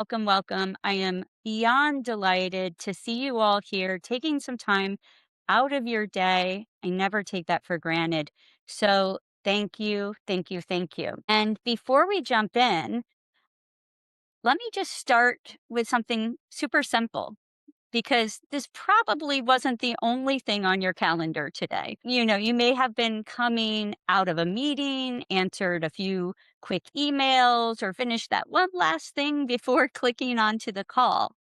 Welcome, welcome. I am beyond delighted to see you all here taking some time out of your day. I never take that for granted. So, thank you, thank you, thank you. And before we jump in, let me just start with something super simple because this probably wasn't the only thing on your calendar today. You may have been coming out of a meeting, answered a few quick emails, or finished that one last thing before clicking onto the call.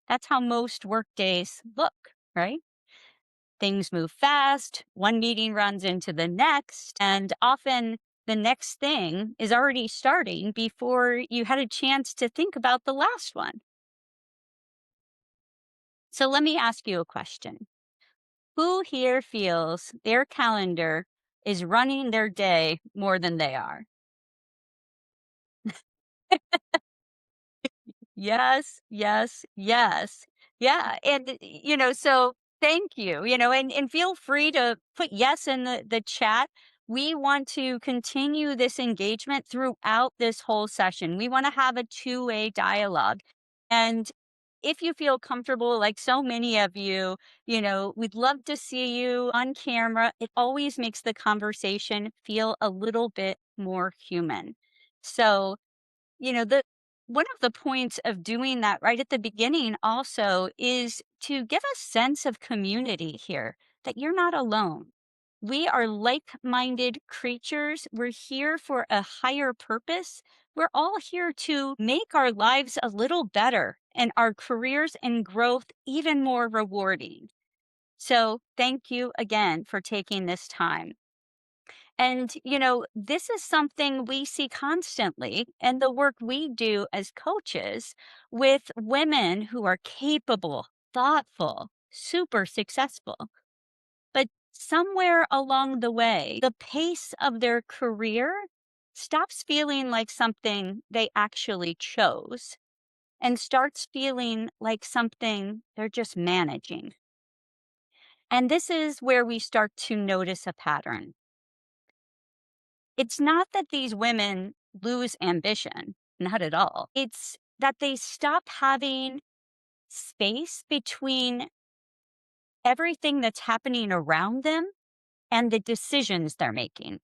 That's how most work days look, right? Things move fast, one meeting runs into the next, and often the next thing is already starting before you had a chance to think about the last one. So let me ask you a question. Who here feels their calendar is running their day more than they are? Yes, yes, yes. Yeah. And, so thank you, and feel free to put yes in the chat. We want to continue this engagement throughout this whole session. We want to have a two-way dialogue. And if you feel comfortable, like so many of you, we'd love to see you on camera. It always makes the conversation feel a little bit more human. So, the one of the points of doing that right at the beginning also is to give a sense of community here, that you're not alone. We are like-minded creatures. We're here for a higher purpose. We're all here to make our lives a little better and our careers and growth even more rewarding. So thank you again for taking this time. And, this is something we see constantly in the work we do as coaches with women who are capable, thoughtful, super successful. But somewhere along the way, the pace of their career stops feeling like something they actually chose and starts feeling like something they're just managing. And this is where we start to notice a pattern. It's not that these women lose ambition, not at all. It's that they stop having space between everything that's happening around them and the decisions they're making.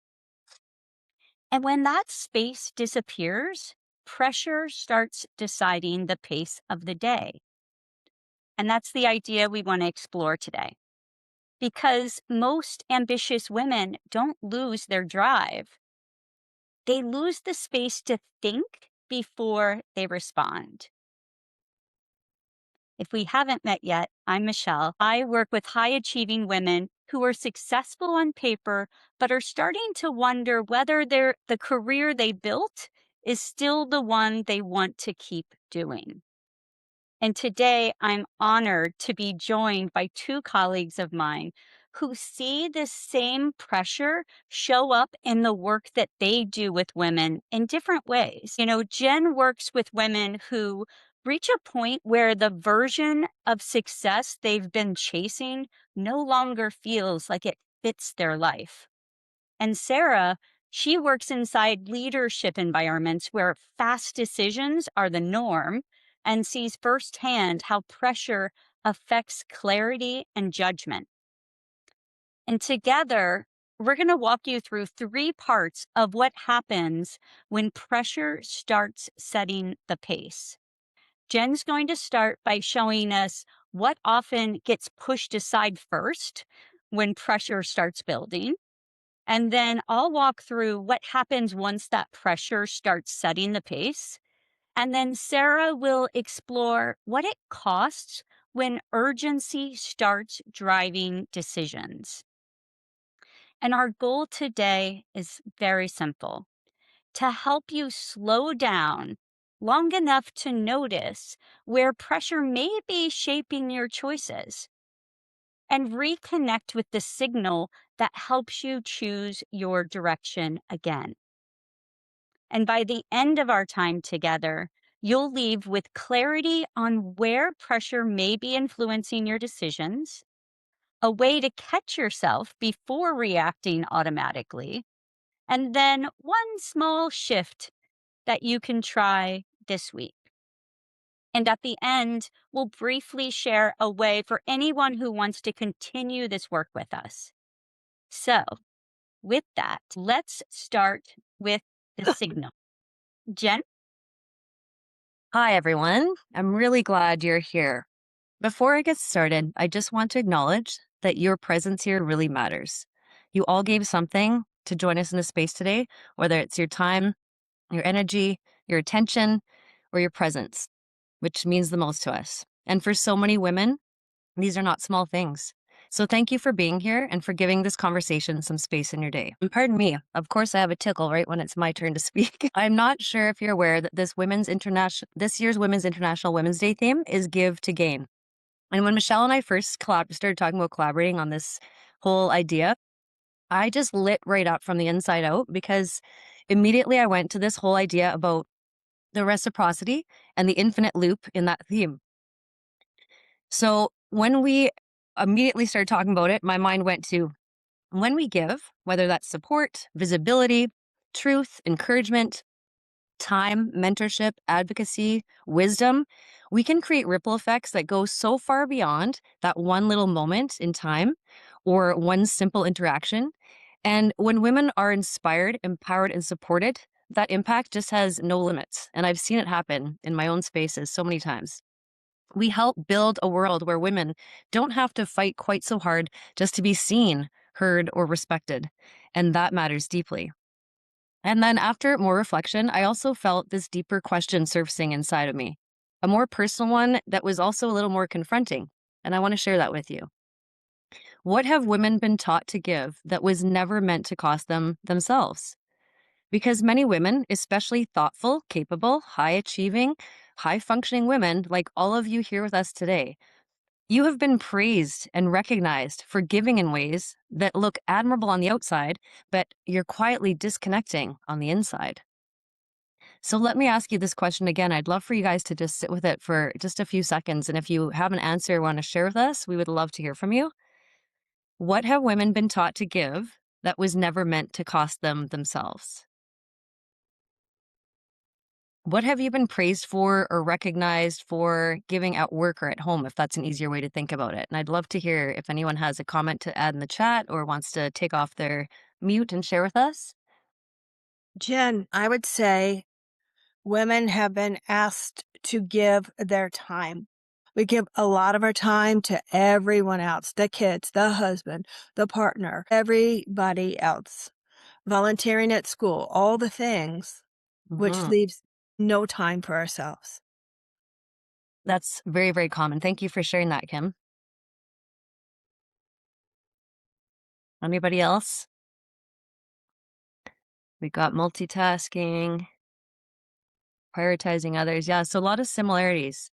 And when that space disappears, pressure starts deciding the pace of the day. And that's the idea we want to explore today. Because most ambitious women don't lose their drive, they lose the space to think before they respond. If we haven't met yet, I'm Michelle. I work with high achieving women who are successful on paper, but are starting to wonder whether the career they built is still the one they want to keep doing. And today I'm honored to be joined by two colleagues of mine who see this same pressure show up in the work that they do with women in different ways. Jen works with women who reach a point where the version of success they've been chasing no longer feels like it fits their life. And Sarah, she works inside leadership environments where fast decisions are the norm and sees firsthand how pressure affects clarity and judgment. And together, we're going to walk you through three parts of what happens when pressure starts setting the pace. Jen's going to start by showing us what often gets pushed aside first when pressure starts building. And then I'll walk through what happens once that pressure starts setting the pace. And then Sarah will explore what it costs when urgency starts driving decisions. And our goal today is very simple, to help you slow down long enough to notice where pressure may be shaping your choices and reconnect with the signal that helps you choose your direction again. And by the end of our time together, you'll leave with clarity on where pressure may be influencing your decisions, a way to catch yourself before reacting automatically, and then one small shift that you can try this week. And at the end, we'll briefly share a way for anyone who wants to continue this work with us. So, with that, let's start with the signal. Jen? Hi, everyone. I'm really glad you're here. Before I get started, I just want to acknowledge that your presence here really matters. You all gave something to join us in the space today, whether it's your time, your energy, your attention, or your presence, which means the most to us. And for so many women, these are not small things. So thank you for being here and for giving this conversation some space in your day. And pardon me, of course I have a tickle right when it's my turn to speak. I'm not sure if you're aware that this year's Women's International Women's Day theme is Give to Gain. And when Michelle and I first started talking about collaborating on this whole idea, I just lit right up from the inside out because immediately I went to this whole idea about the reciprocity and the infinite loop in that theme. So when we immediately started talking about it, my mind went to when we give, whether that's support, visibility, truth, encouragement, time, mentorship, advocacy, wisdom, we can create ripple effects that go so far beyond that one little moment in time or one simple interaction. And when women are inspired, empowered, and supported, that impact just has no limits. And I've seen it happen in my own spaces so many times. We help build a world where women don't have to fight quite so hard just to be seen, heard, or respected. And that matters deeply. And then after more reflection, I also felt this deeper question surfacing inside of me, a more personal one that was also a little more confronting. And I want to share that with you. What have women been taught to give that was never meant to cost them themselves? Because many women, especially thoughtful, capable, high achieving, high functioning women like all of you here with us today, you have been praised and recognized for giving in ways that look admirable on the outside, but you're quietly disconnecting on the inside. So let me ask you this question again. I'd love for you guys to just sit with it for just a few seconds. And if you have an answer you want to share with us, we would love to hear from you. What have women been taught to give that was never meant to cost them themselves? What have you been praised for or recognized for giving at work or at home, if that's an easier way to think about it? And I'd love to hear if anyone has a comment to add in the chat or wants to take off their mute and share with us. Jen, I would say women have been asked to give their time. We give a lot of our time to everyone else, the kids, the husband, the partner, everybody else. Volunteering at school, all the things, which Mhm. leaves no time for ourselves. That's very, very common. Thank you for sharing that, Kim. Anybody else? We got multitasking, prioritizing others. Yeah, so a lot of similarities.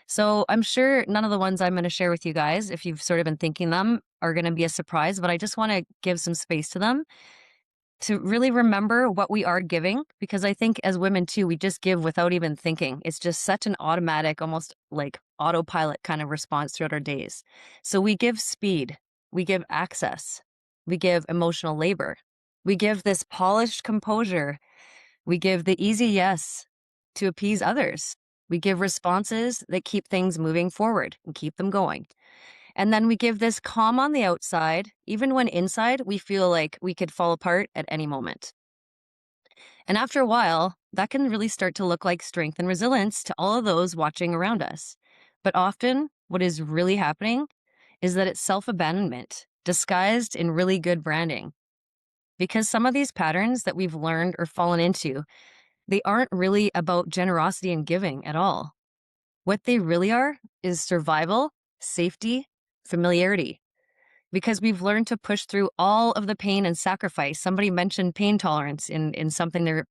So I'm sure none of the ones I'm going to share with you guys, if you've sort of been thinking them, are going to be a surprise, but I just want to give some space to them to really remember what we are giving, because I think as women too, we just give without even thinking. It's just such an automatic, almost like autopilot kind of response throughout our days. So we give speed, we give access, we give emotional labor, we give this polished composure, we give the easy yes to appease others. We give responses that keep things moving forward and keep them going. And then we give this calm on the outside, even when inside we feel like we could fall apart at any moment. And after a while, that can really start to look like strength and resilience to all of those watching around us. But often, what is really happening is that it's self abandonment disguised in really good branding. Because some of these patterns that we've learned or fallen into, they aren't really about generosity and giving at all. What they really are is survival, safety, familiarity, because we've learned to push through all of the pain and sacrifice. Somebody mentioned pain tolerance in something they're,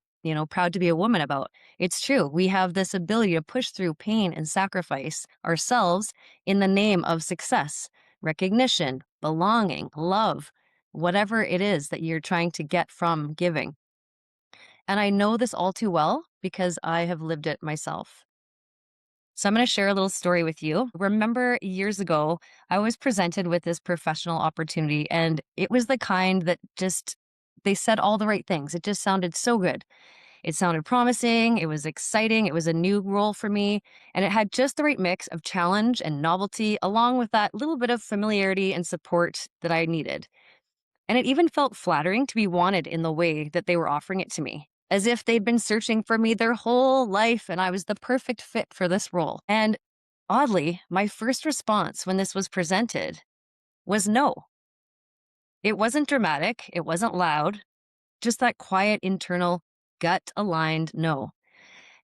proud to be a woman about. It's true. We have this ability to push through pain and sacrifice ourselves in the name of success, recognition, belonging, love, whatever it is that you're trying to get from giving. And I know this all too well because I have lived it myself. So I'm going to share a little story with you. Remember years ago, I was presented with this professional opportunity, and it was the kind that just, they said all the right things. It just sounded so good. It sounded promising, it was exciting, it was a new role for me, and it had just the right mix of challenge and novelty, along with that little bit of familiarity and support that I needed. And it even felt flattering to be wanted in the way that they were offering it to me, as if they'd been searching for me their whole life and I was the perfect fit for this role. And oddly, my first response when this was presented was no. It wasn't dramatic, it wasn't loud, just that quiet internal gut aligned no.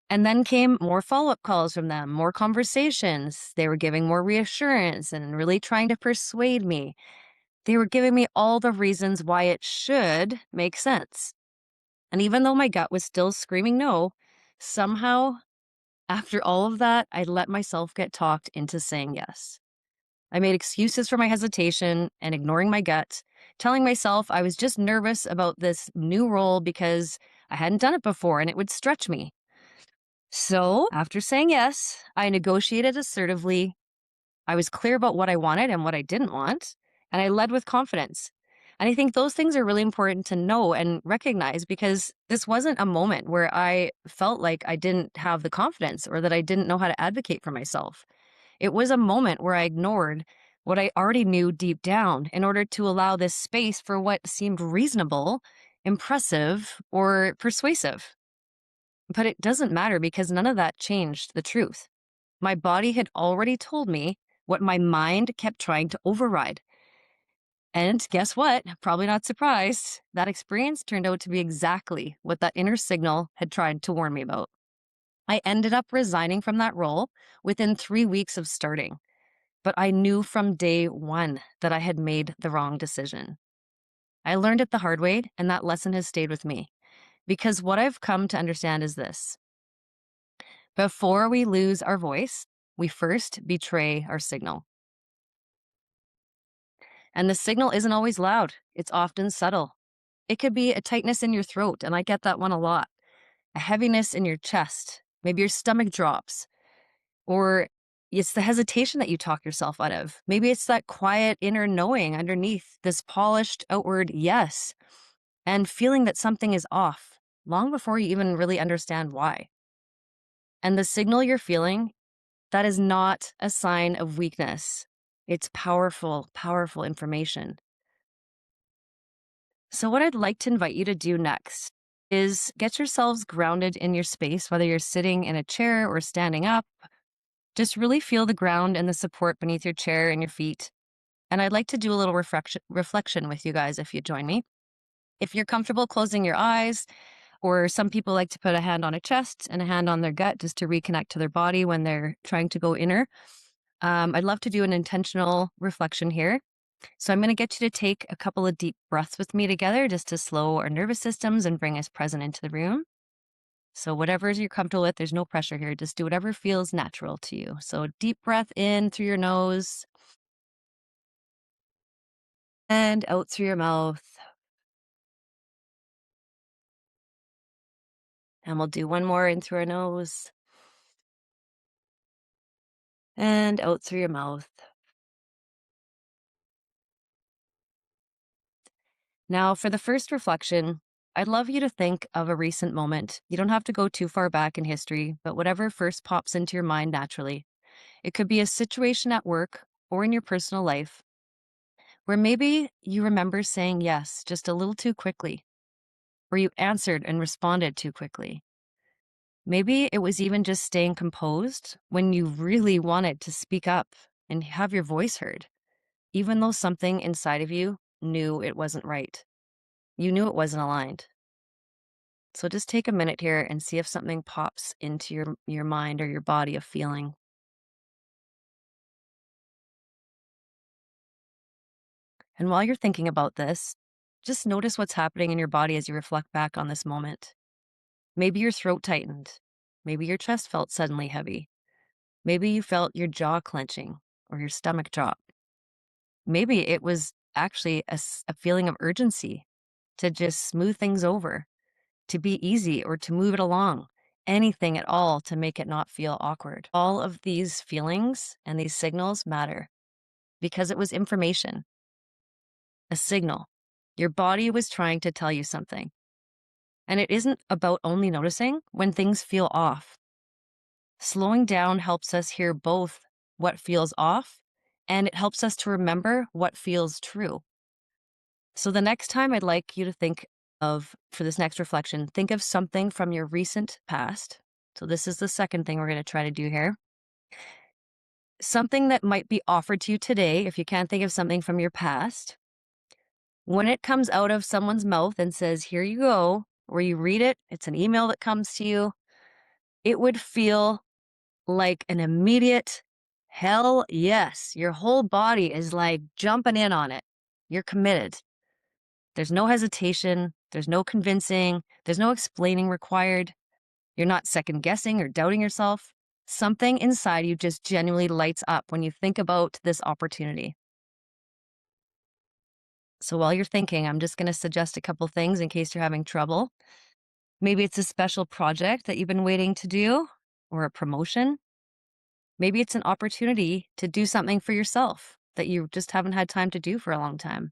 And then came more follow up calls from them, more conversations. They were giving more reassurance and really trying to persuade me. They were giving me all the reasons why it should make sense. And even though my gut was still screaming no, somehow, after all of that, I let myself get talked into saying yes. I made excuses for my hesitation and ignoring my gut, telling myself I was just nervous about this new role because I hadn't done it before and it would stretch me. So, after saying yes, I negotiated assertively. I was clear about what I wanted and what I didn't want, and I led with confidence. And I think those things are really important to know and recognize because this wasn't a moment where I felt like I didn't have the confidence or that I didn't know how to advocate for myself. It was a moment where I ignored what I already knew deep down in order to allow this space for what seemed reasonable, impressive, or persuasive. But it doesn't matter because none of that changed the truth. My body had already told me what my mind kept trying to override. And guess what? Probably not surprised. That experience turned out to be exactly what that inner signal had tried to warn me about. I ended up resigning from that role within 3 weeks of starting, but I knew from day one that I had made the wrong decision. I learned it the hard way, and that lesson has stayed with me. Because what I've come to understand is this: before we lose our voice, we first betray our signal. And the signal isn't always loud, it's often subtle. It could be a tightness in your throat, and I get that one a lot, a heaviness in your chest, maybe your stomach drops, or it's the hesitation that you talk yourself out of. Maybe it's that quiet inner knowing underneath this polished outward yes, and feeling that something is off long before you even really understand why. And the signal you're feeling, that is not a sign of weakness. It's powerful, powerful information. So, what I'd like to invite you to do next is get yourselves grounded in your space, whether you're sitting in a chair or standing up. Just really feel the ground and the support beneath your chair and your feet. And I'd like to do a little reflection with you guys if you join me. If you're comfortable closing your eyes, or some people like to put a hand on a chest and a hand on their gut just to reconnect to their body when they're trying to go inner. I'd love to do an intentional reflection here. So I'm going to get you to take a couple of deep breaths with me together just to slow our nervous systems and bring us present into the room. So whatever you're comfortable with, there's no pressure here. Just do whatever feels natural to you. So deep breath in through your nose and out through your mouth. And we'll do one more in through our nose and out through your mouth. Now, for the first reflection, I'd love you to think of a recent moment. You don't have to go too far back in history, but whatever first pops into your mind naturally. It could be a situation at work or in your personal life where maybe you remember saying yes just a little too quickly, or you answered and responded too quickly. Maybe it was even just staying composed when you really wanted to speak up and have your voice heard, even though something inside of you knew it wasn't right. You knew it wasn't aligned. So just take a minute here and see if something pops into your mind or your body of feeling. And while you're thinking about this, just notice what's happening in your body as you reflect back on this moment. Maybe your throat tightened. Maybe your chest felt suddenly heavy. Maybe you felt your jaw clenching or your stomach drop. Maybe it was actually a feeling of urgency to just smooth things over, to be easy or to move it along, anything at all to make it not feel awkward. All of these feelings and these signals matter because it was information, a signal. Your body was trying to tell you something. And it isn't about only noticing when things feel off. Slowing down helps us hear both what feels off and it helps us to remember what feels true. So the next time I'd like you to think of, for this next reflection, think of something from your recent past. So this is the second thing we're going to try to do here. Something that might be offered to you today, if you can't think of something from your past. When it comes out of someone's mouth and says, here you go, or you read it, it's an email that comes to you, it would feel like an immediate hell yes. Your whole body is like jumping in on it. You're committed. There's no hesitation. There's no convincing. There's no explaining required. You're not second guessing or doubting yourself. Something inside you just genuinely lights up when you think about this opportunity. So while you're thinking, I'm just going to suggest a couple things in case you're having trouble. Maybe it's a special project that you've been waiting to do or a promotion. Maybe it's an opportunity to do something for yourself that you just haven't had time to do for a long time.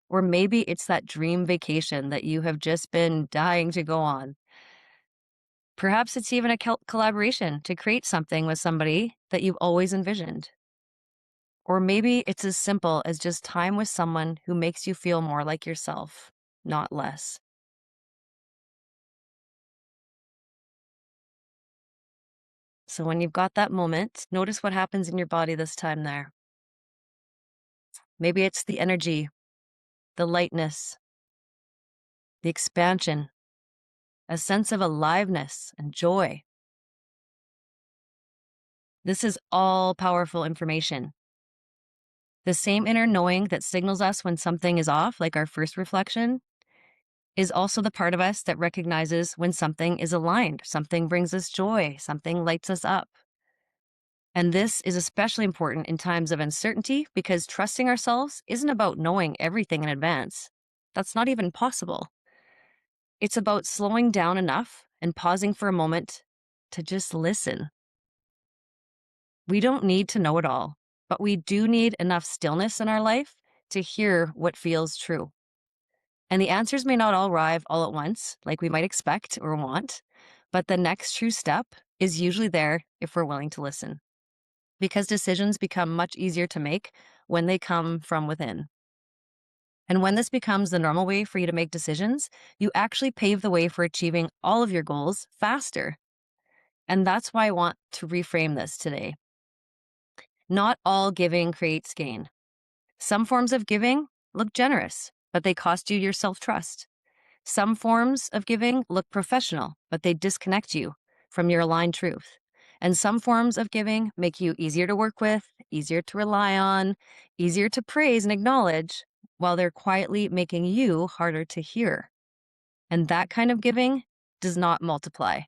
Or maybe it's that dream vacation that you have just been dying to go on. Perhaps it's even a collaboration to create something with somebody that you've always envisioned. Or maybe it's as simple as just time with someone who makes you feel more like yourself, not less. So when you've got that moment, notice what happens in your body this time there. Maybe it's the energy, the lightness, the expansion, a sense of aliveness and joy. This is all powerful information. The same inner knowing that signals us when something is off, like our first reflection, is also the part of us that recognizes when something is aligned, something brings us joy, something lights us up. And this is especially important in times of uncertainty because trusting ourselves isn't about knowing everything in advance. That's not even possible. It's about slowing down enough and pausing for a moment to just listen. We don't need to know it all, but we do need enough stillness in our life to hear what feels true. And the answers may not all arrive all at once, like we might expect or want, but the next true step is usually there if we're willing to listen. Because decisions become much easier to make when they come from within. And when this becomes the normal way for you to make decisions, you actually pave the way for achieving all of your goals faster. And that's why I want to reframe this today. Not all giving creates gain. Some forms of giving look generous, but they cost you your self-trust. Some forms of giving look professional, but they disconnect you from your aligned truth. And some forms of giving make you easier to work with, easier to rely on, easier to praise and acknowledge, while they're quietly making you harder to hear. And that kind of giving does not multiply.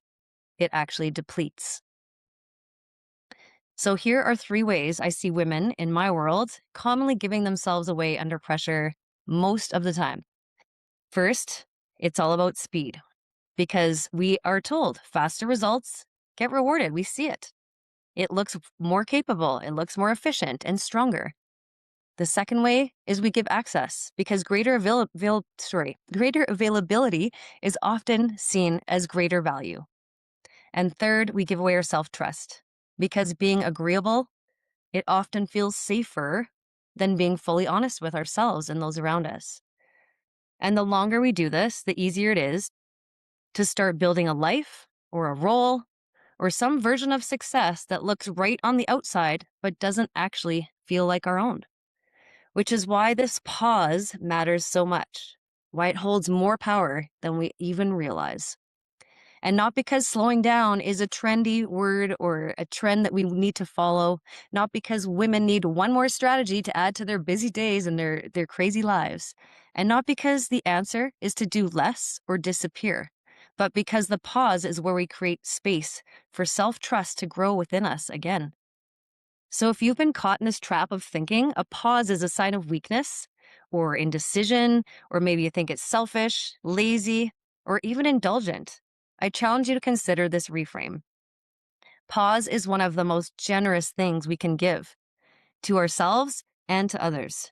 It actually depletes. So here are 3 ways I see women in my world commonly giving themselves away under pressure most of the time. First, it's all about speed because we are told faster results get rewarded. We see it. It looks more capable. It looks more efficient and stronger. The second way is we give access because greater availability is often seen as greater value. And third, we give away our self-trust because being agreeable, it often feels safer than being fully honest with ourselves and those around us. And the longer we do this, the easier it is to start building a life or a role or some version of success that looks right on the outside but doesn't actually feel like our own. Which is why this pause matters so much, why it holds more power than we even realize. And not because slowing down is a trendy word or a trend that we need to follow, not because women need one more strategy to add to their busy days and their crazy lives, and not because the answer is to do less or disappear, but because the pause is where we create space for self-trust to grow within us again. So if you've been caught in this trap of thinking a pause is a sign of weakness or indecision, or maybe you think it's selfish, lazy, or even indulgent, I challenge you to consider this reframe. Pause is one of the most generous things we can give to ourselves and to others.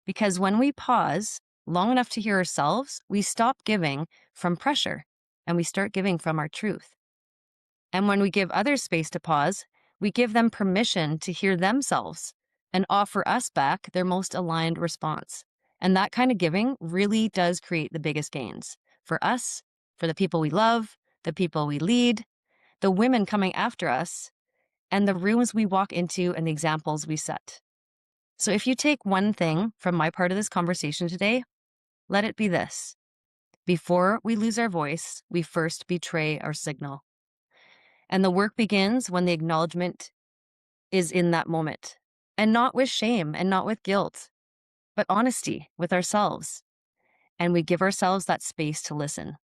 Because when we pause, long enough to hear ourselves, we stop giving from pressure and we start giving from our truth. And when we give others space to pause, we give them permission to hear themselves and offer us back their most aligned response. And that kind of giving really does create the biggest gains for us, for the people we love, the people we lead, the women coming after us, and the rooms we walk into and the examples we set. So if you take one thing from my part of this conversation today, let it be this. Before we lose our voice, we first betray our signal. And the work begins when the acknowledgement is in that moment, and not with shame and not with guilt, but honesty with ourselves. And we give ourselves that space to listen.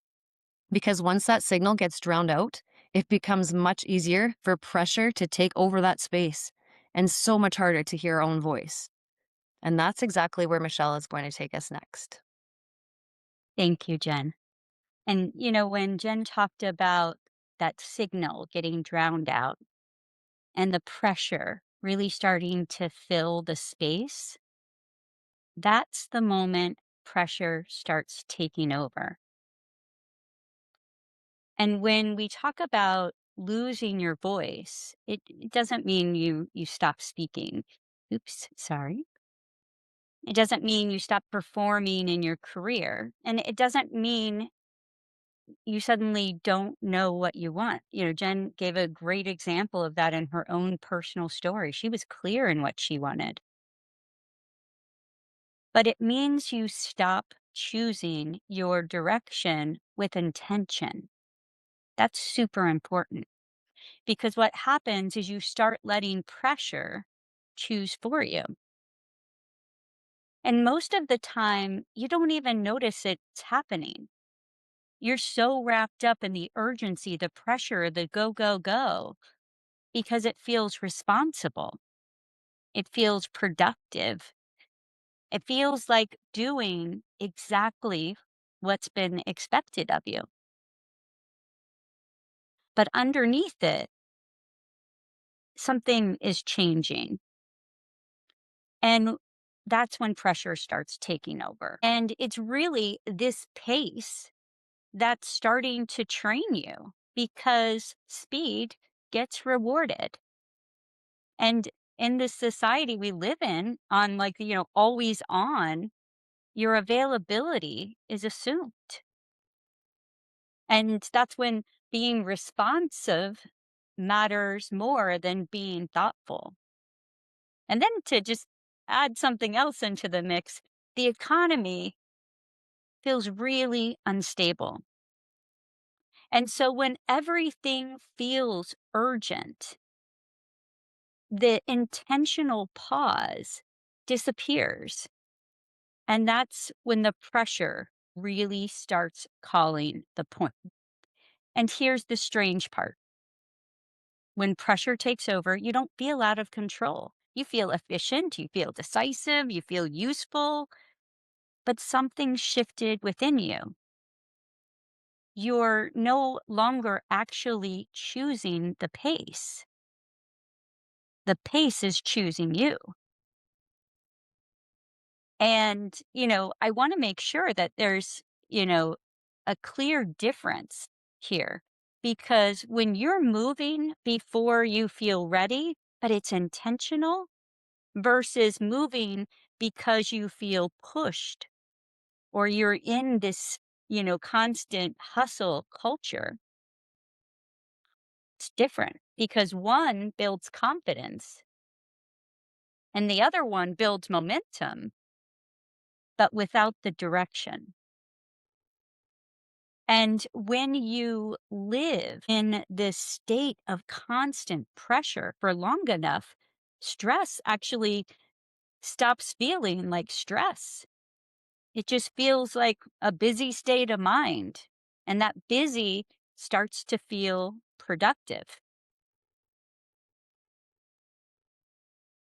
Because once that signal gets drowned out, it becomes much easier for pressure to take over that space and so much harder to hear our own voice. And that's exactly where Michelle is going to take us next. Thank you, Jen. And, when Jen talked about that signal getting drowned out and the pressure really starting to fill the space, that's the moment pressure starts taking over. And when we talk about losing your voice, it doesn't mean you stop speaking. Oops, sorry. It doesn't mean you stop performing in your career. And it doesn't mean you suddenly don't know what you want. Jen gave a great example of that in her own personal story. She was clear in what she wanted, but it means you stop choosing your direction with intention. That's super important because what happens is you start letting pressure choose for you. And most of the time, you don't even notice it's happening. You're so wrapped up in the urgency, the pressure, the go, go, go, because it feels responsible. It feels productive. It feels like doing exactly what's been expected of you. But underneath it, something is changing. And that's when pressure starts taking over. And it's really this pace that's starting to train you because speed gets rewarded. And in this society we live in, on like, always on, your availability is assumed. And that's when being responsive matters more than being thoughtful. And then to just add something else into the mix, the economy feels really unstable. And so when everything feels urgent, the intentional pause disappears. And that's when the pressure really starts calling the point. And here's the strange part. When pressure takes over, you don't feel out of control. You feel efficient, you feel decisive, you feel useful, but something shifted within you. You're no longer actually choosing the pace. The pace is choosing you. And, I want to make sure that there's, a clear difference here because when you're moving before you feel ready, but it's intentional versus moving because you feel pushed or you're in this, constant hustle culture, it's different because one builds confidence and the other one builds momentum, but without the direction. And when you live in this state of constant pressure for long enough, stress actually stops feeling like stress. It just feels like a busy state of mind. And that busy starts to feel productive.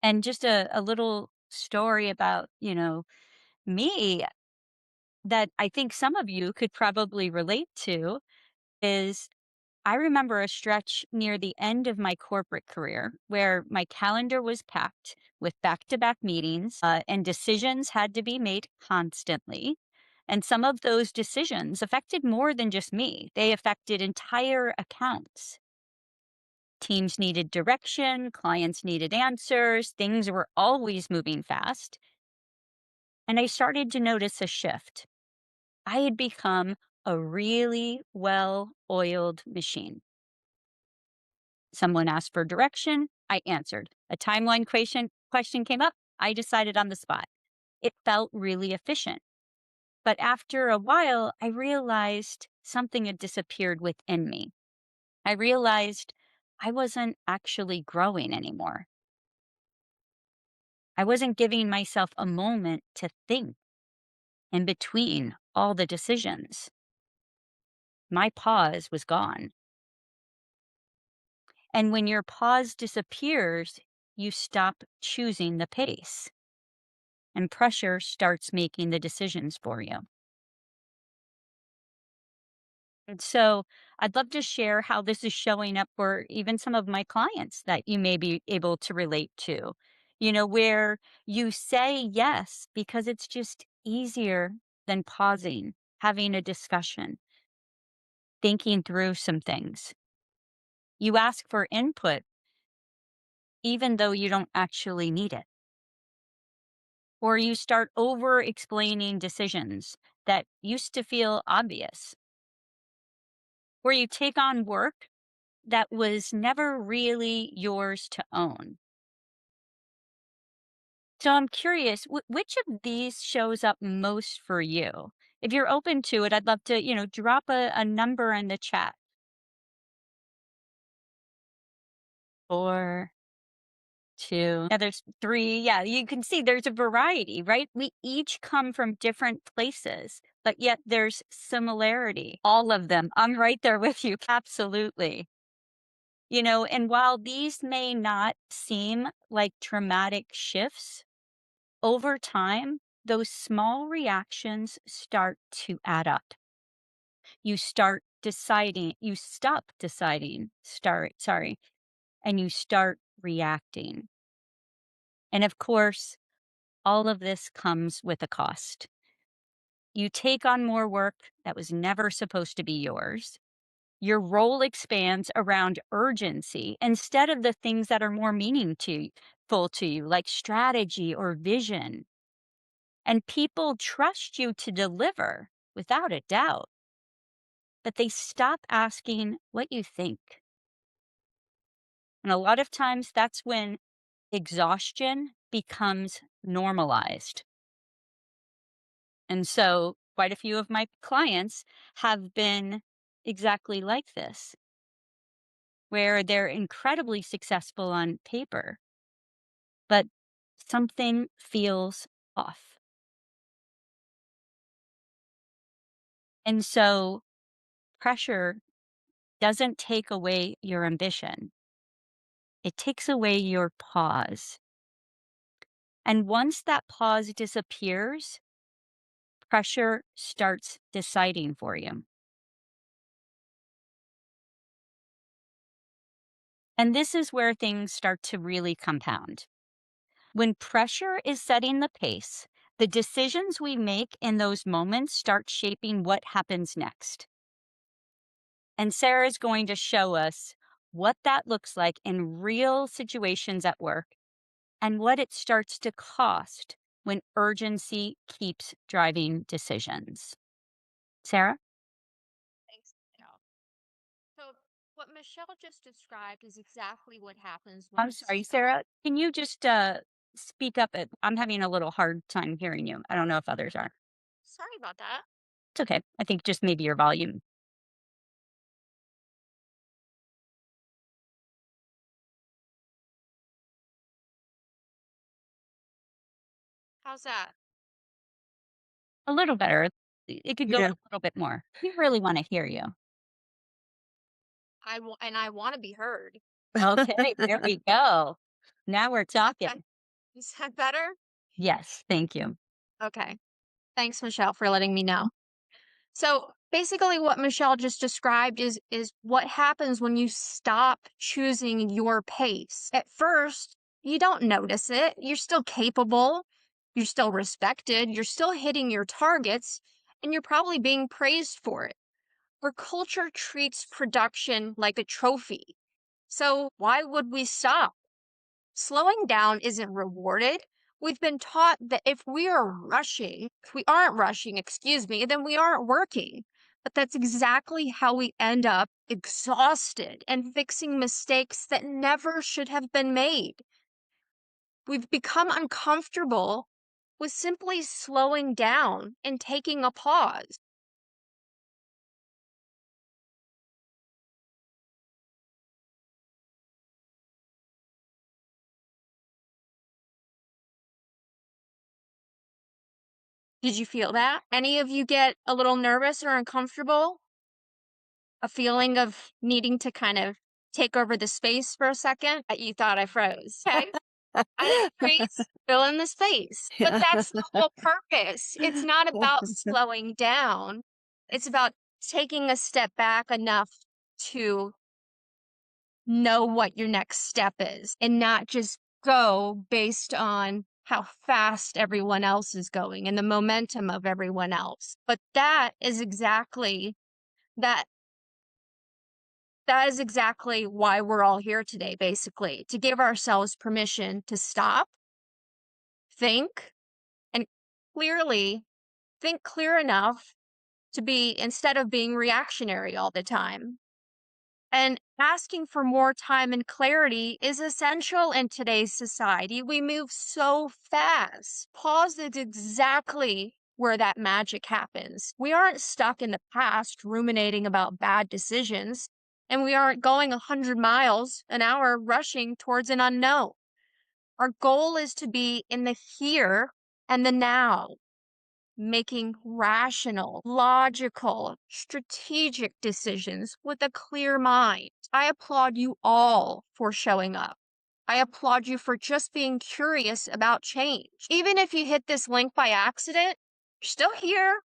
And just a little story about, me that I think some of you could probably relate to is I remember a stretch near the end of my corporate career where my calendar was packed with back to back meetings and decisions had to be made constantly. And some of those decisions affected more than just me, they affected entire accounts. Teams needed direction, clients needed answers, things were always moving fast. And I started to notice a shift. I had become a really well oiled machine. Someone asked for direction, I answered. A timeline question came up, I decided on the spot. It felt really efficient. But after a while, I realized something had disappeared within me. I realized I wasn't actually growing anymore. I wasn't giving myself a moment to think in between all the decisions. My pause was gone. And when your pause disappears, you stop choosing the pace and pressure starts making the decisions for you. And so I'd love to share how this is showing up for even some of my clients that you may be able to relate to, where you say yes because it's just easier than pausing, having a discussion, thinking through some things. You ask for input even though you don't actually need it. Or you start over explaining decisions that used to feel obvious. Or you take on work that was never really yours to own. So I'm curious, which of these shows up most for you? If you're open to it, I'd love to, drop a number in the chat. 4, 2, yeah, there's 3. Yeah, you can see there's a variety, right? We each come from different places, but yet there's similarity. All of them. I'm right there with you. Absolutely. And while these may not seem like dramatic shifts, over time, those small reactions start to add up. You stop deciding, sorry, and you start reacting. And of course, all of this comes with a cost. You take on more work that was never supposed to be yours. Your role expands around urgency instead of the things that are more meaningful to you, like strategy or vision. And people trust you to deliver without a doubt, but they stop asking what you think. And a lot of times that's when exhaustion becomes normalized. And so quite a few of my clients have been exactly like this, where they're incredibly successful on paper, but something feels off. And so pressure doesn't take away your ambition, it takes away your pause. And once that pause disappears, pressure starts deciding for you. And this is where things start to really compound. When pressure is setting the pace, the decisions we make in those moments start shaping what happens next. And Sarah is going to show us what that looks like in real situations at work and what it starts to cost when urgency keeps driving decisions. Sarah? Thanks, Michelle. So, what Michelle just described is exactly what happens when I'm you sorry, stop. Sarah. Can you just speak up? I'm having a little hard time hearing you. I don't know if others are. Sorry about that. It's okay. I think just maybe your volume. How's that? A little better. It could go Yeah. a little bit more. We really want to hear you. I want to be heard. Okay, there we go. Now we're Okay. talking. Is that better? Yes, thank you. Okay. Thanks, Michelle, for letting me know. So basically what Michelle just described is what happens when you stop choosing your pace. At first, you don't notice it. You're still capable, you're still respected, you're still hitting your targets, and you're probably being praised for it. Our culture treats production like a trophy. So why would we stop? Slowing down isn't rewarded. We've been taught that if we aren't rushing, excuse me, then we aren't working. But that's exactly how we end up exhausted and fixing mistakes that never should have been made. We've become uncomfortable with simply slowing down and taking a pause. Did you feel that? Any of you get a little nervous or uncomfortable? A feeling of needing to kind of take over the space for a second? You thought I froze. Okay. I didn't freeze. Fill in the space. But Yeah. that's the whole purpose. It's not about slowing down. It's about taking a step back enough to know what your next step is and not just go based on how fast everyone else is going and the momentum of everyone else. But that that is exactly why we're all here today, basically, to give ourselves permission to stop, think, and clearly think clear enough to be instead of being reactionary all the time. And asking for more time and clarity is essential in today's society. We move so fast. Pause is exactly where that magic happens. We aren't stuck in the past ruminating about bad decisions, and we aren't going 100 miles an hour rushing towards an unknown. Our goal is to be in the here and the now, making rational, logical, strategic decisions with a clear mind. I applaud you all for showing up. I applaud you for just being curious about change. Even if you hit this link by accident, you're still here.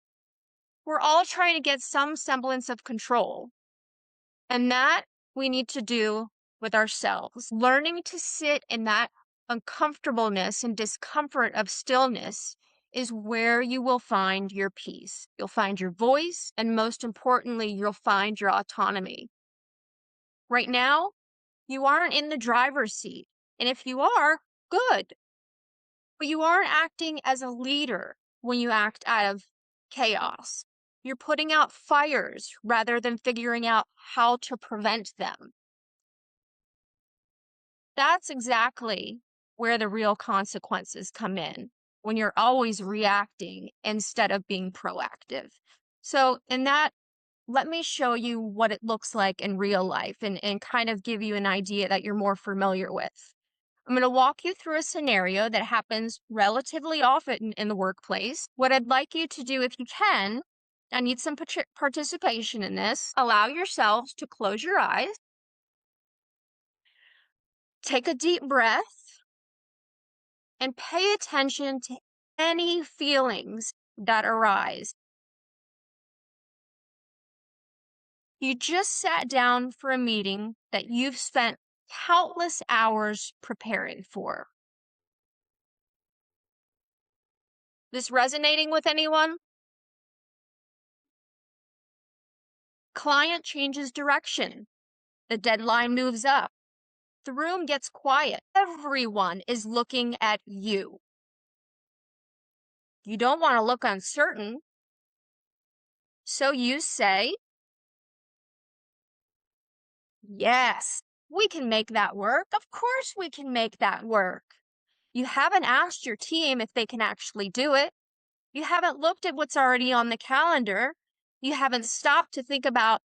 We're all trying to get some semblance of control. And that we need to do with ourselves. Learning to sit in that uncomfortableness and discomfort of stillness is where you will find your peace. You'll find your voice, and most importantly, you'll find your autonomy. Right now, you aren't in the driver's seat. And if you are, good. But you aren't acting as a leader when you act out of chaos. You're putting out fires rather than figuring out how to prevent them. That's exactly where the real consequences come in, when you're always reacting instead of being proactive. So, in that, let me show you what it looks like in real life and kind of give you an idea that you're more familiar with. I'm going to walk you through a scenario that happens relatively often in the workplace. What I'd like you to do, if you can, I need some participation in this. Allow yourselves to close your eyes, take a deep breath, and pay attention to any feelings that arise. You just sat down for a meeting that you've spent countless hours preparing for. This resonating with anyone? Client changes direction. The deadline moves up. The room gets quiet. Everyone is looking at you. You don't want to look uncertain. So you say, yes, we can make that work. Of course we can make that work. You haven't asked your team if they can actually do it. You haven't looked at what's already on the calendar. You haven't stopped to think about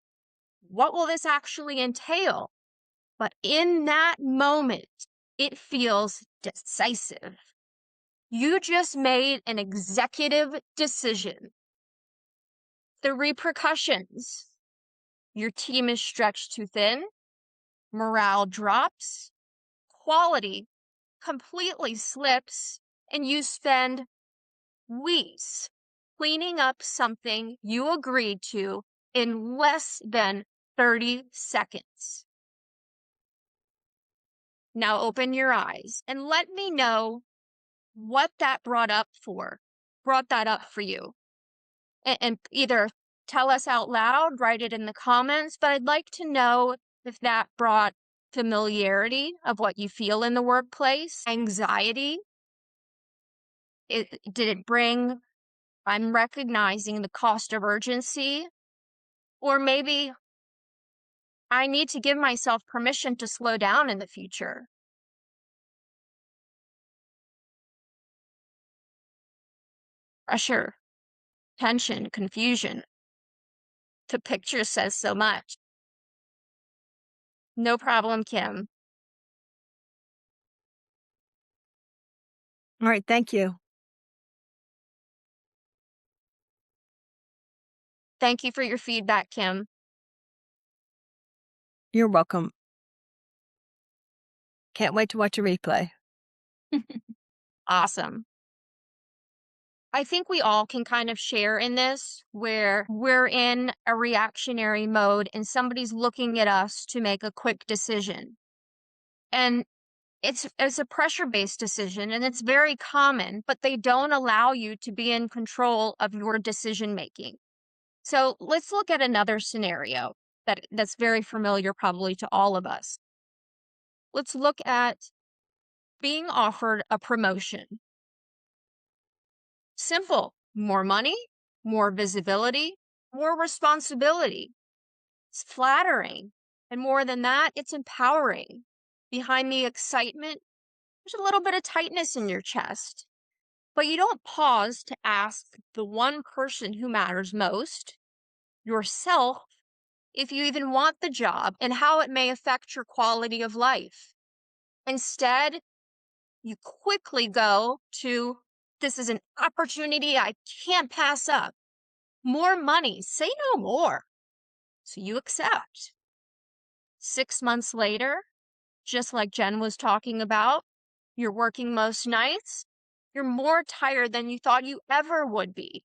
what will this actually entail. But in that moment, it feels decisive. You just made an executive decision. The repercussions: your team is stretched too thin, morale drops, quality completely slips, and you spend weeks cleaning up something you agreed to in less than 30 seconds. Now open your eyes and let me know what that brought that up for you. and either tell us out loud, write it in the comments, but I'd like to know if that brought familiarity of what you feel in the workplace, anxiety. Did it bring, I'm recognizing the cost of urgency, or maybe I need to give myself permission to slow down in the future. Pressure, tension, confusion. The picture says so much. No problem, Kim. All right. Thank you. Thank you for your feedback, Kim. You're welcome. Can't wait to watch a replay. Awesome. I think we all can kind of share in this where we're in a reactionary mode and somebody's looking at us to make a quick decision. And it's a pressure-based decision and it's very common, but they don't allow you to be in control of your decision making. So let's look at another scenario that's very familiar probably to all of us. Let's look at being offered a promotion. Simple. More money, more visibility, more responsibility. It's flattering. And more than that, it's empowering. Behind the excitement, there's a little bit of tightness in your chest. But you don't pause to ask the one person who matters most, yourself, if you even want the job and how it may affect your quality of life. Instead, you quickly go to, this is an opportunity I can't pass up. More money, say no more. So you accept. 6 months later, just like Jen was talking about, you're working most nights, you're more tired than you thought you ever would be,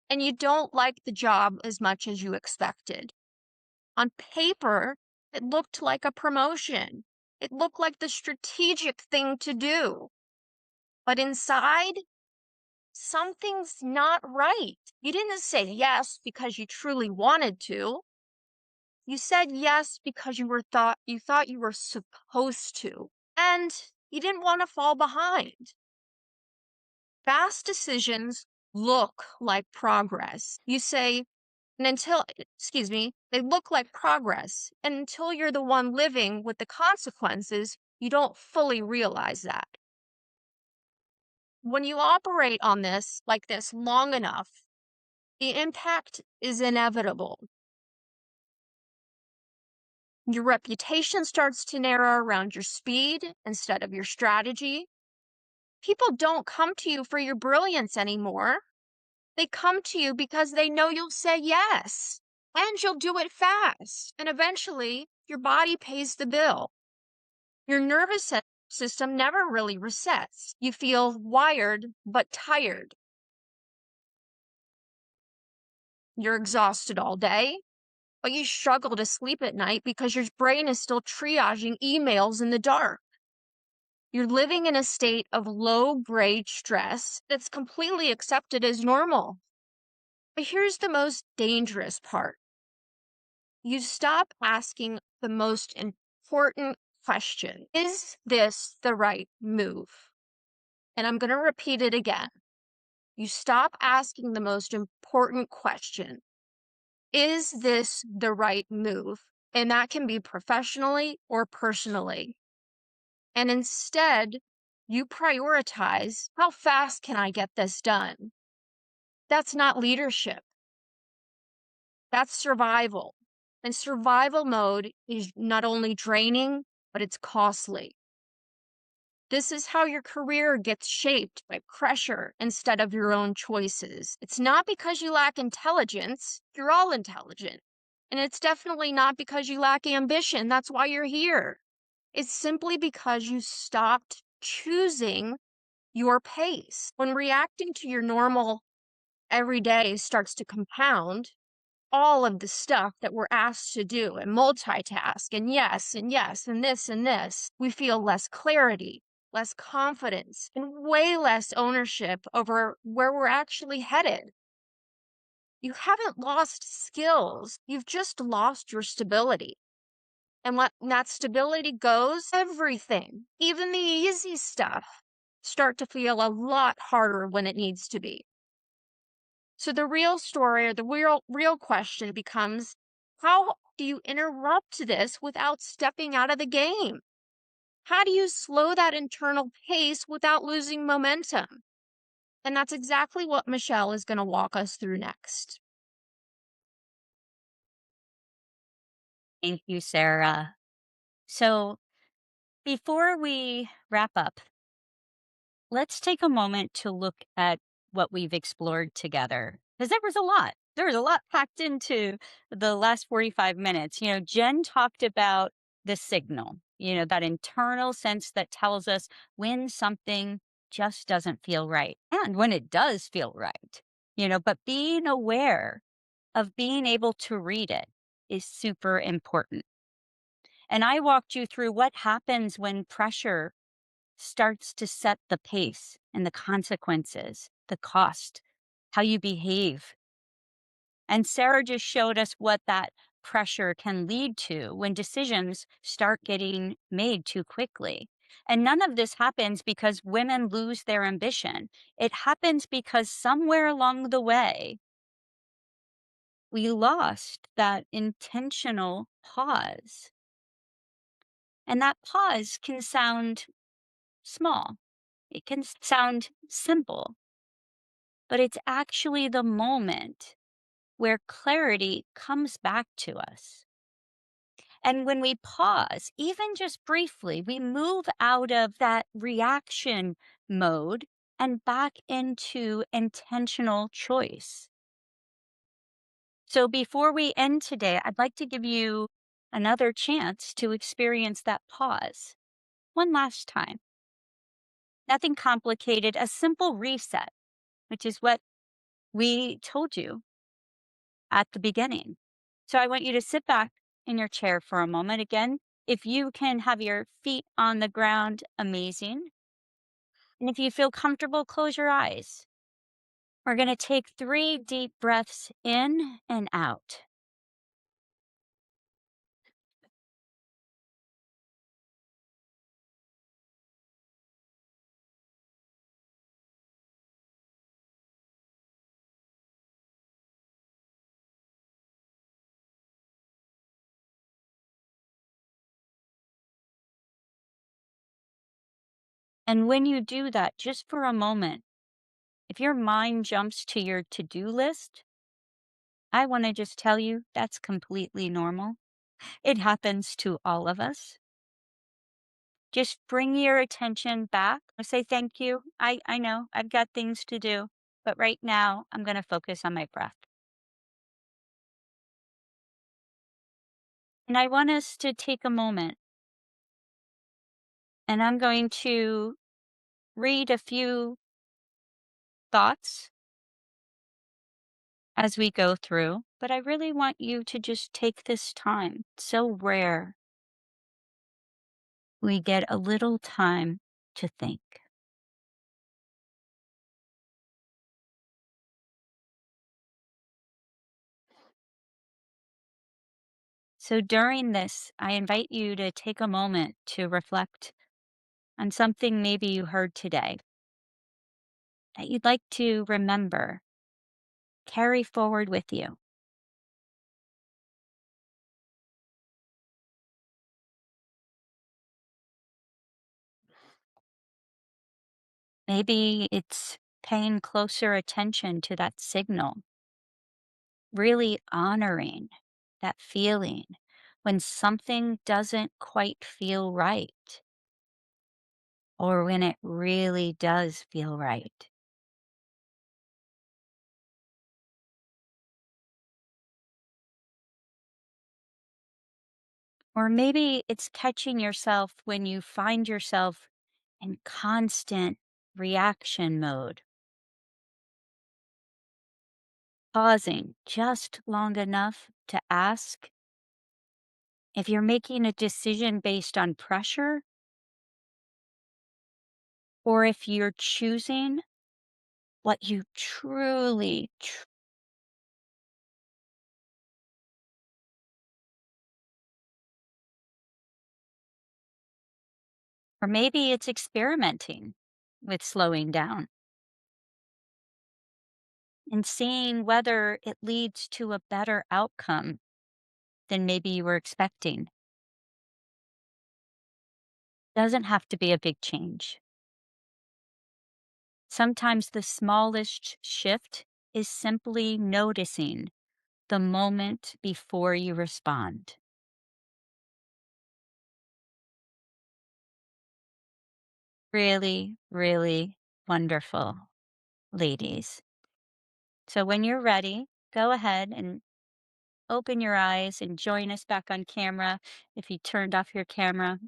and you don't like the job as much as you expected. On paper, it looked like a promotion. It looked like the strategic thing to do. But inside, something's not right. You didn't say yes because you truly wanted to. You said yes because you thought you were supposed to, and you didn't want to fall behind. Fast decisions look like progress. You say, and they look like progress. And until you're the one living with the consequences, you don't fully realize that. When you operate on this like this long enough, the impact is inevitable. Your reputation starts to narrow around your speed instead of your strategy. People don't come to you for your brilliance anymore. They come to you because they know you'll say yes and you'll do it fast. And eventually, your body pays the bill. Your nervous system never really resets. You feel wired but tired. You're exhausted all day, but you struggle to sleep at night because your brain is still triaging emails in the dark. You're living in a state of low-grade stress that's completely accepted as normal. But here's the most dangerous part. You stop asking the most important question. Is this the right move? And I'm going to repeat it again. You stop asking the most important question. Is this the right move? And that can be professionally or personally. And instead, you prioritize, how fast can I get this done? That's not leadership. That's survival. And survival mode is not only draining, but it's costly. This is how your career gets shaped by pressure instead of your own choices. It's not because you lack intelligence. You're all intelligent. And it's definitely not because you lack ambition. That's why you're here. It's simply because you stopped choosing your pace. When reacting to your normal everyday starts to compound, all of the stuff that we're asked to do and multitask and yes and this, we feel less clarity, less confidence, and way less ownership over where we're actually headed. You haven't lost skills, you've just lost your stability. And when that stability goes, everything, even the easy stuff, start to feel a lot harder when it needs to be. So the real story or the real question becomes, how do you interrupt this without stepping out of the game? How do you slow that internal pace without losing momentum? And that's exactly what Michelle is going to walk us through next. Thank you, Sarah. So, before we wrap up, let's take a moment to look at what we've explored together because there was a lot. There was a lot packed into the last 45 minutes. Jen talked about the signal, that internal sense that tells us when something just doesn't feel right and when it does feel right, but being aware of being able to read it is super important. And I walked you through what happens when pressure starts to set the pace and the consequences, the cost, how you behave. And Sarah just showed us what that pressure can lead to when decisions start getting made too quickly. And none of this happens because women lose their ambition. It happens because somewhere along the way, we lost that intentional pause. And that pause can sound small, it can sound simple, but it's actually the moment where clarity comes back to us. And when we pause, even just briefly, we move out of that reaction mode and back into intentional choice. So before we end today, I'd like to give you another chance to experience that pause one last time. Nothing complicated, a simple reset, which is what we told you at the beginning. So I want you to sit back in your chair for a moment. Again, if you can have your feet on the ground, amazing. And if you feel comfortable, close your eyes. We're going to take 3 deep breaths in and out. And when you do that, just for a moment, if your mind jumps to your to do list, I want to just tell you that's completely normal. It happens to all of us. Just bring your attention back. Say thank you. I know I've got things to do, but right now I'm going to focus on my breath. And I want us to take a moment and I'm going to read a few thoughts as we go through, but I really want you to just take this time. It's so rare we get a little time to think. So during this, I invite you to take a moment to reflect on something maybe you heard today that you'd like to remember, carry forward with you. Maybe it's paying closer attention to that signal, really honoring that feeling when something doesn't quite feel right or when it really does feel right. Or maybe it's catching yourself when you find yourself in constant reaction mode, pausing just long enough to ask if you're making a decision based on pressure or if you're choosing what you truly Or maybe it's experimenting with slowing down and seeing whether it leads to a better outcome than maybe you were expecting. Doesn't have to be a big change. Sometimes the smallest shift is simply noticing the moment before you respond. Really, really wonderful, ladies. So when you're ready, go ahead and open your eyes and join us back on camera if you turned off your camera.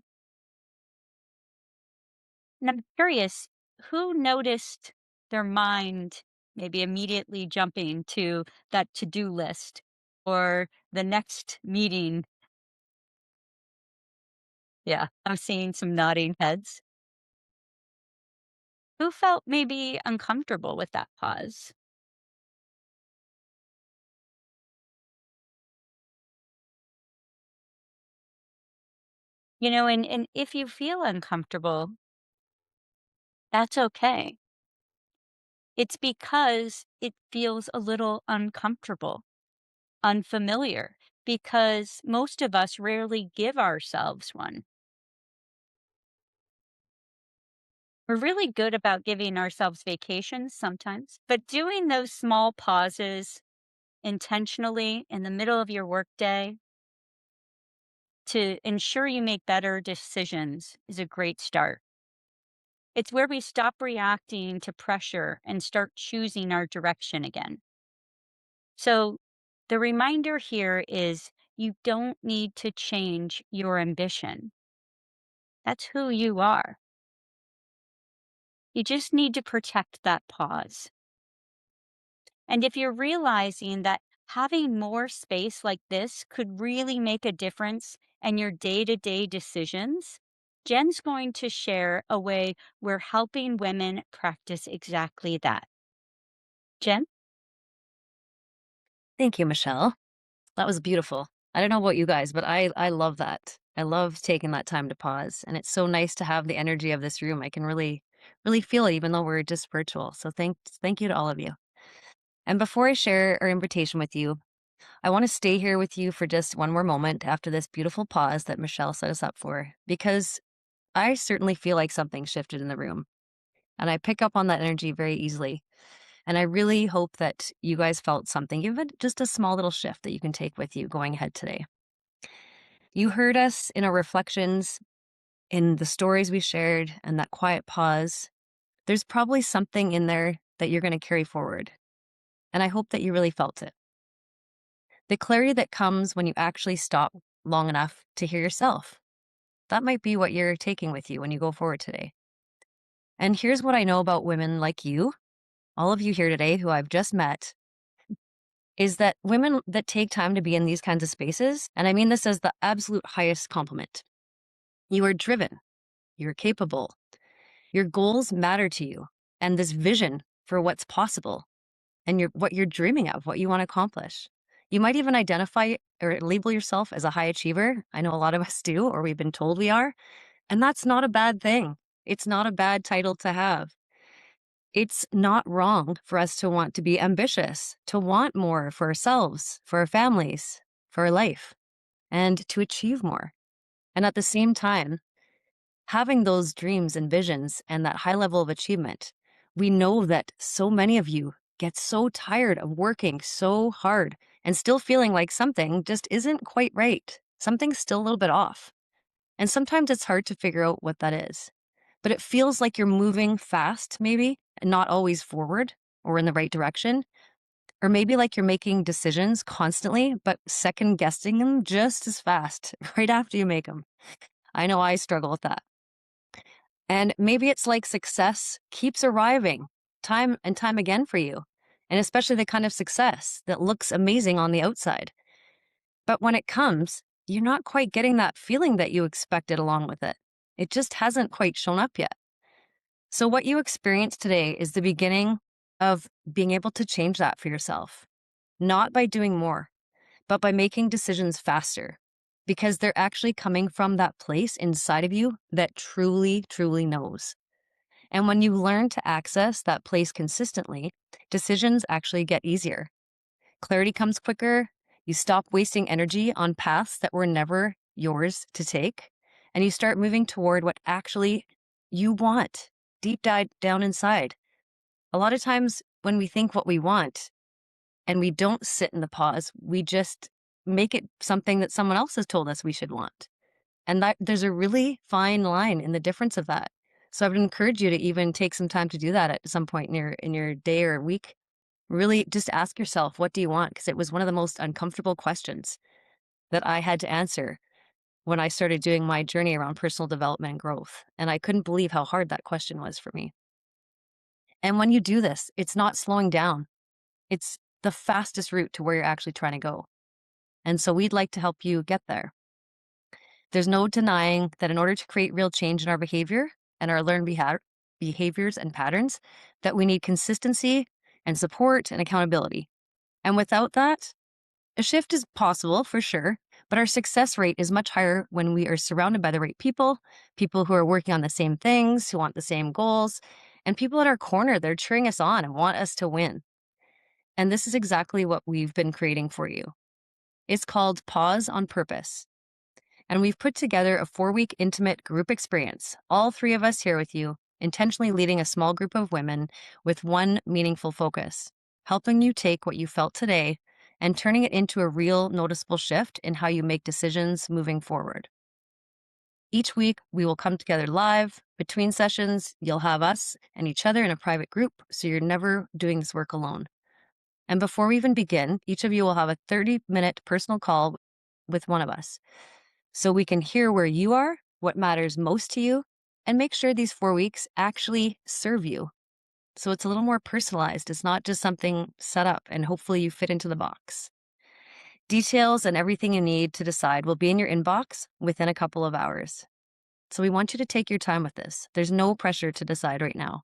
And I'm curious, who noticed their mind maybe immediately jumping to that to-do list or the next meeting? Yeah, I'm seeing some nodding heads. Who felt maybe uncomfortable with that pause? And if you feel uncomfortable, that's okay. It's because it feels a little uncomfortable, unfamiliar, because most of us rarely give ourselves one. We're really good about giving ourselves vacations sometimes, but doing those small pauses intentionally in the middle of your workday to ensure you make better decisions is a great start. It's where we stop reacting to pressure and start choosing our direction again. So, the reminder here is you don't need to change your ambition. That's who you are. You just need to protect that pause. And if you're realizing that having more space like this could really make a difference in your day to day decisions, Jen's going to share a way we're helping women practice exactly that. Jen? Thank you, Michelle. That was beautiful. I don't know about you guys, but I love that. I love taking that time to pause, and it's so nice to have the energy of this room. I can really feel it even though we're just virtual. So thank you to all of you. And before I share our invitation with you, I want to stay here with you for just one more moment after this beautiful pause that Michelle set us up for, because I certainly feel like something shifted in the room, and I pick up on that energy very easily. And I really hope that you guys felt something, even just a small little shift that you can take with you going ahead today. You heard us in our reflections, in the stories we shared, and that quiet pause. There's probably something in there that you're going to carry forward. And I hope that you really felt it. The clarity that comes when you actually stop long enough to hear yourself. That might be what you're taking with you when you go forward today. And here's what I know about women like you, all of you here today who I've just met, is that women that take time to be in these kinds of spaces, and I mean this as the absolute highest compliment, you are driven, you're capable, your goals matter to you, and this vision for what's possible and what you're dreaming of, what you want to accomplish. You might even identify or label yourself as a high achiever. I know a lot of us do, or we've been told we are, and that's not a bad thing. It's not a bad title to have. It's not wrong for us to want to be ambitious, to want more for ourselves, for our families, for our life, and to achieve more. And at the same time, having those dreams and visions and that high level of achievement, we know that so many of you get so tired of working so hard and still feeling like something just isn't quite right. Something's still a little bit off. And sometimes it's hard to figure out what that is. But it feels like you're moving fast, maybe, and not always forward or in the right direction. Or maybe like you're making decisions constantly, but second guessing them just as fast right after you make them. I know I struggle with that. And maybe it's like success keeps arriving time and time again for you, and especially the kind of success that looks amazing on the outside. But when it comes, you're not quite getting that feeling that you expected along with it. It just hasn't quite shown up yet. So, what you experience today is the beginning of being able to change that for yourself, not by doing more, but by making decisions faster. because they're actually coming from that place inside of you that truly, truly knows. And when you learn to access that place consistently, decisions actually get easier. Clarity comes quicker. You stop wasting energy on paths that were never yours to take, and you start moving toward what actually you want, deep dive down inside. A lot of times when we think what we want and we don't sit in the pause, we just make it something that someone else has told us we should want. And that there's a really fine line in the difference of that. So I would encourage you to even take some time to do that at some point in your day or week. Really just ask yourself, what do you want? Because it was one of the most uncomfortable questions that I had to answer when I started doing my journey around personal development and growth. And I couldn't believe how hard that question was for me. And when you do this, it's not slowing down. It's the fastest route to where you're actually trying to go. And so we'd like to help you get there. There's no denying that in order to create real change in our behavior and our learned behaviors and patterns, that we need consistency and support and accountability. And without that, a shift is possible for sure, but our success rate is much higher when we are surrounded by the right people, people who are working on the same things, who want the same goals, and people at our corner that are cheering us on and want us to win. And this is exactly what we've been creating for you. It's called Pause on Purpose. And we've put together a 4-week intimate group experience, all 3 of us here with you, intentionally leading a small group of women with one meaningful focus, helping you take what you felt today and turning it into a real noticeable shift in how you make decisions moving forward. Each week, we will come together live. Between sessions, you'll have us and each other in a private group, so you're never doing this work alone. And before we even begin, each of you will have a 30-minute personal call with one of us, so we can hear where you are, what matters most to you, and make sure these 4 weeks actually serve you. So it's a little more personalized. It's not just something set up and hopefully you fit into the box. Details and everything you need to decide will be in your inbox within a couple of hours. So we want you to take your time with this. There's no pressure to decide right now.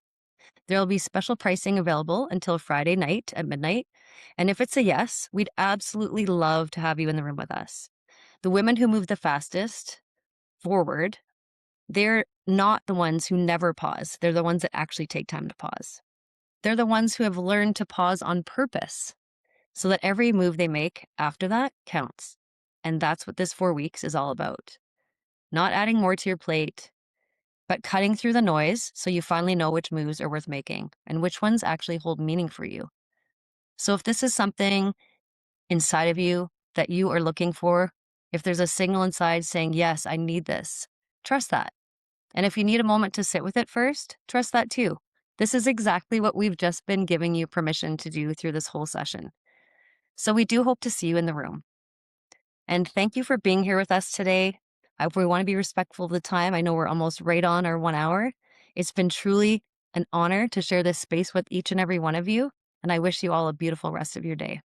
There will be special pricing available until Friday night at midnight. And if it's a yes, we'd absolutely love to have you in the room with us. The women who move the fastest forward, they're not the ones who never pause. They're the ones that actually take time to pause. They're the ones who have learned to pause on purpose so that every move they make after that counts. And that's what this 4 weeks is all about. Not adding more to your plate, but cutting through the noise so you finally know which moves are worth making and which ones actually hold meaning for you. So if this is something inside of you that you are looking for, if there's a signal inside saying, yes, I need this, trust that. And if you need a moment to sit with it first, trust that too. This is exactly what we've just been giving you permission to do through this whole session. So we do hope to see you in the room. And thank you for being here with us today. We want to be respectful of the time. I know we're almost right on our 1 hour. It's been truly an honor to share this space with each and every one of you. And I wish you all a beautiful rest of your day.